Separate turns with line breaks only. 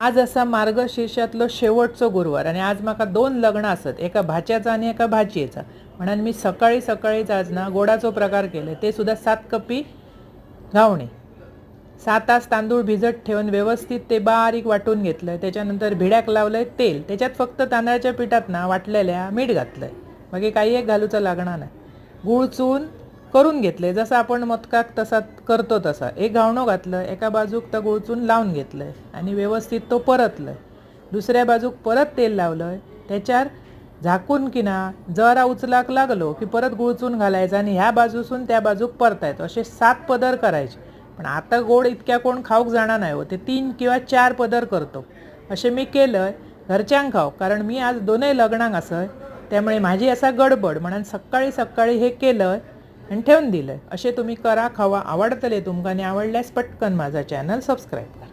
आज असा मार्गशीर्षातलो शेवटचो गुरुवार आणि आज म्हाका 2 लग्न असत, एका भाच्याचा आणि एका भाचयेचा. म्हणून मी सकाळी सकाळीच आज ना गोडाचो प्रकार केले, ते सुद्धा 7 कपी घावणे. 7 तास तांदूळ भिजत ठेवून व्यवस्थित ते बारीक वाटून घेतलं. त्याच्यानंतर भिड्याक लावलंय तेल, त्याच्यात फक्त तांदळाच्या पिठात ना वाटलेल्या मीठ घातलंय, बाकी काही एक घालूचं लागणार नाही. गूळ चून करून घेतले, जसं आपण मोदकाक तसा करतो तसा. एक घावणो घातलं, एका बाजूक तर गुळचून लावून घेतलंय आणि व्यवस्थित तो परतलंय. दुसऱ्या बाजूक परत तेल लावलंय, त्याच्यावर झाकून की ना जरा उचलाक लागलो की परत गुळचून घालायचं आणि ह्या बाजूसून त्या बाजूक परतायचं. असे 7 पदर करायचे. पण आता गोड इतक्या कोण खाऊक जाणार नाही हो, ते 3 किंवा 4 पदर करतो. असे मी केलंय घरच्यांक खाऊ, कारण मी आज दोनही लग्नाक असय, त्यामुळे माझी असा गडबड म्हणून सकाळी सकाळी हे केलं आणि ठेवून दिलं. असे तुम्ही करा, खावा, आवडतले तुमका आणि आवडल्यास पटकन माझा चॅनल सबस्क्राईब करा.